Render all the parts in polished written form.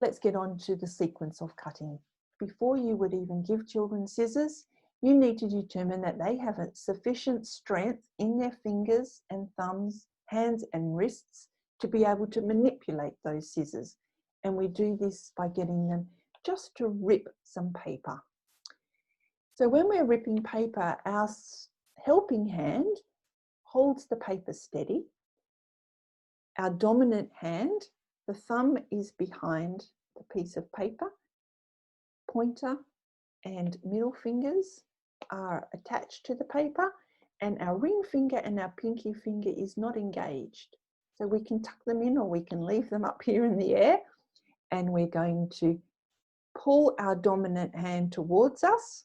let's get on to the sequence of cutting. Before you would even give children scissors, you need to determine that they have a sufficient strength in their fingers and thumbs, hands and wrists to be able to manipulate those scissors. And we do this by getting them just to rip some paper. So when we're ripping paper, our helping hand holds the paper steady. Our dominant hand, the thumb is behind the piece of paper. Pointer and middle fingers are attached to the paper, and our ring finger and our pinky finger is not engaged. So we can tuck them in or we can leave them up here in the air, and we're going to pull our dominant hand towards us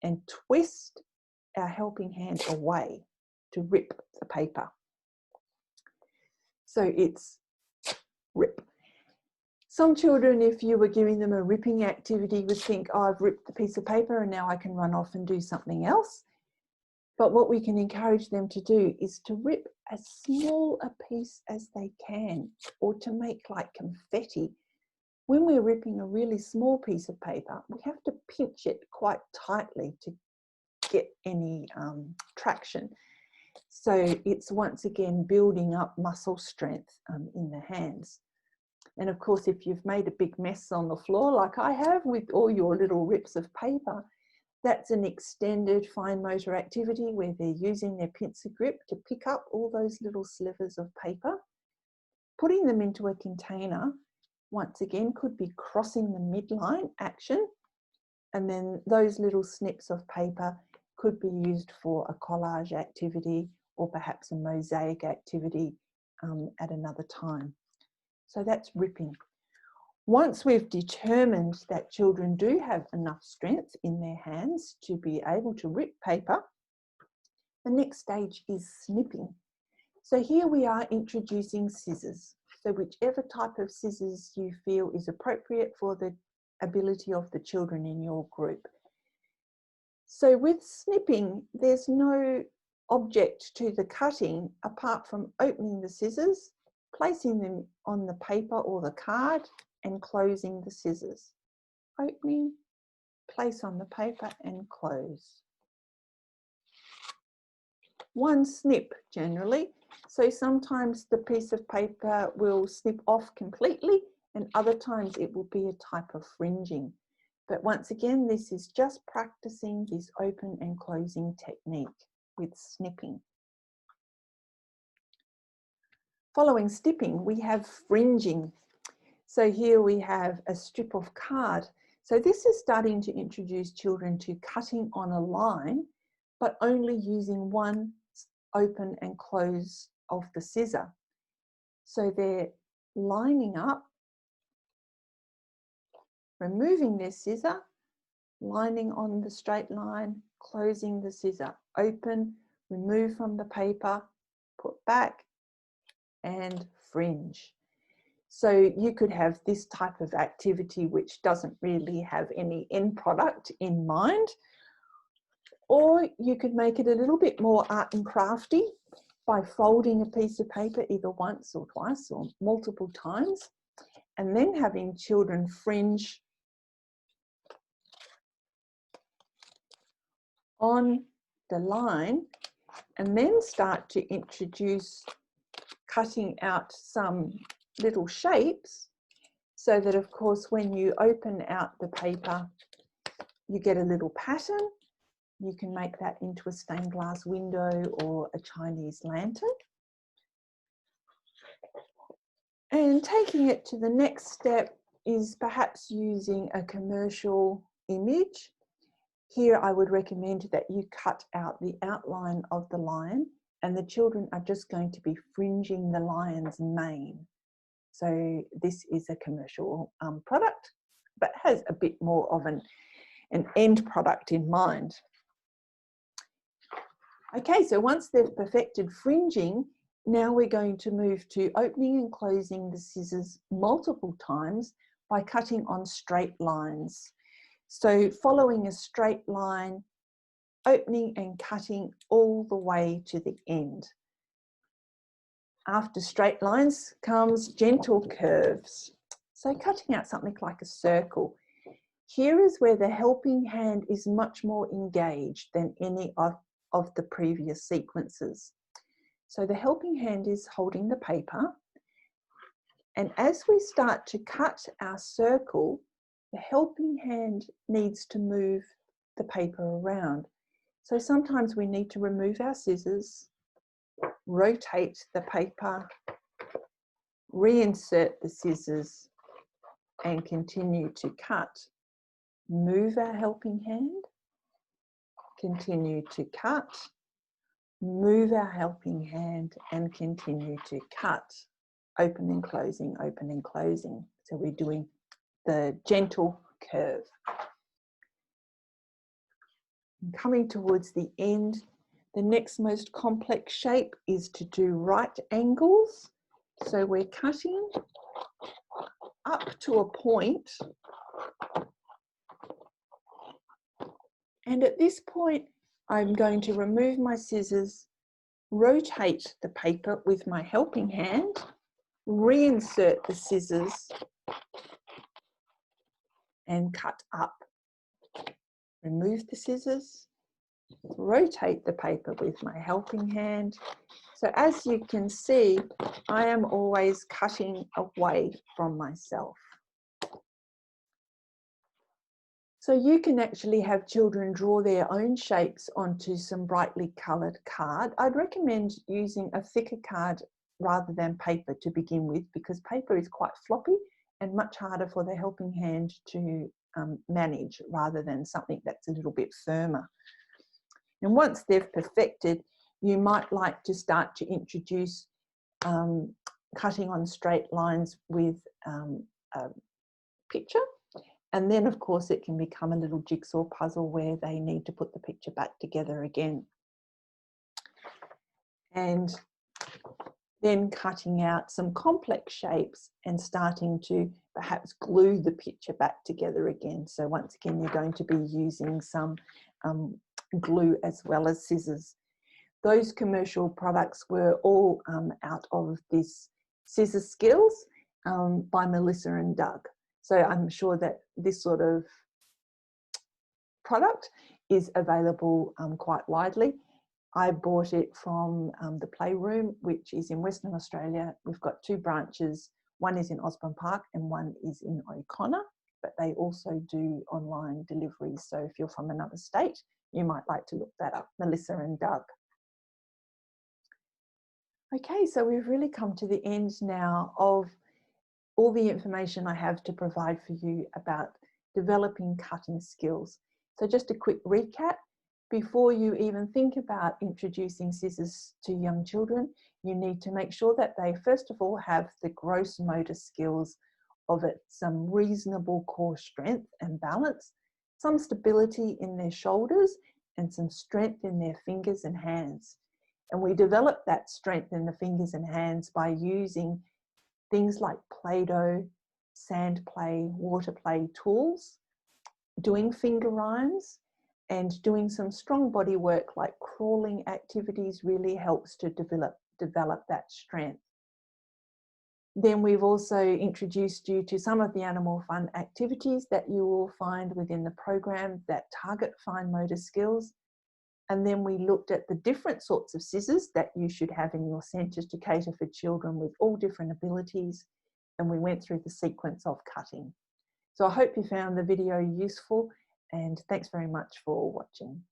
and twist our helping hand away to rip the paper. So it's rip. Some children, if you were giving them a ripping activity, would think, oh, I've ripped the piece of paper and now I can run off and do something else. But what we can encourage them to do is to rip as small a piece as they can, or to make like confetti. When we're ripping a really small piece of paper, we have to pinch it quite tightly to get any traction. So it's once again building up muscle strength in the hands. And of course, if you've made a big mess on the floor like I have with all your little rips of paper, that's an extended fine motor activity where they're using their pincer grip to pick up all those little slivers of paper, putting them into a container. Once again, could be crossing the midline action, and then those little snips of paper could be used for a collage activity or perhaps a mosaic activity at another time. So that's ripping. Once we've determined that children do have enough strength in their hands to be able to rip paper, the next stage is snipping. So here we are introducing scissors. So whichever type of scissors you feel is appropriate for the ability of the children in your group. So with snipping, there's no object to the cutting apart from opening the scissors, placing them on the paper or the card, and closing the scissors. Opening, place on the paper and close. One snip generally. So sometimes the piece of paper will snip off completely, and other times it will be a type of fringing. But once again, this is just practicing this open and closing technique with snipping. Following snipping, we have fringing. So here we have a strip of card. So this is starting to introduce children to cutting on a line, but only using one open and close of the scissor. So they're lining up, removing their scissor, lining on the straight line, closing the scissor, open, remove from the paper, put back, and fringe. So you could have this type of activity which doesn't really have any end product in mind, or you could make it a little bit more art and crafty by folding a piece of paper either once or twice or multiple times, and then having children fringe on the line, and then start to introduce cutting out some little shapes, so that of course when you open out the paper you get a little pattern. You can make that into a stained glass window or a Chinese lantern. And taking it to the next step is perhaps using a commercial image. Here I would recommend that you cut out the outline of the lion, and the children are just going to be fringing the lion's mane. So this is a commercial product, but has a bit more of an end product in mind. Okay, so once they've perfected fringing, now we're going to move to opening and closing the scissors multiple times by cutting on straight lines. So following a straight line, opening and cutting all the way to the end. After straight lines comes gentle curves. So cutting out something like a circle. Here is where the helping hand is much more engaged than any of the previous sequences. So the helping hand is holding the paper, and as we start to cut our circle, the helping hand needs to move the paper around. So sometimes we need to remove our scissors, rotate the paper, reinsert the scissors, and continue to cut. Move our helping hand, continue to cut, move our helping hand, and continue to cut. Open and closing, open and closing. So we're doing the gentle curve. And coming towards the end, the next most complex shape is to do right angles. So we're cutting up to a point, and at this point I'm going to remove my scissors, rotate the paper with my helping hand, reinsert the scissors, and cut up. Remove the scissors, rotate the paper with my helping hand. So as you can see, I am always cutting away from myself. So you can actually have children draw their own shapes onto some brightly coloured card. I'd recommend using a thicker card rather than paper to begin with, because paper is quite floppy and much harder for the helping hand to manage, rather than something that's a little bit firmer. And once they've perfected, you might like to start to introduce cutting on straight lines with a picture. And then, of course, it can become a little jigsaw puzzle where they need to put the picture back together again. And then cutting out some complex shapes and starting to perhaps glue the picture back together again. So once again, you're going to be using some glue as well as scissors. Those commercial products were all out of this Scissor Skills by Melissa and Doug. So I'm sure that this sort of product is available quite widely. I bought it from the Playroom, which is in Western Australia. We've got 2 branches. One is in Osborne Park and one is in O'Connor, but they also do online deliveries. So if you're from another state, you might like to look that up, Melissa and Doug. Okay, so we've really come to the end now of all the information I have to provide for you about developing cutting skills. So just a quick recap. Before you even think about introducing scissors to young children, you need to make sure that they first of all have the gross motor skills of it, some reasonable core strength and balance, some stability in their shoulders, and some strength in their fingers and hands. And we develop that strength in the fingers and hands by using things like Play-Doh, sand play, water play tools, doing finger rhymes, and doing some strong body work like crawling activities really helps to develop that strength. Then we've also introduced you to some of the animal fun activities that you will find within the program that target fine motor skills. And then we looked at the different sorts of scissors that you should have in your centres to cater for children with all different abilities. And we went through the sequence of cutting. So I hope you found the video useful, and thanks very much for watching.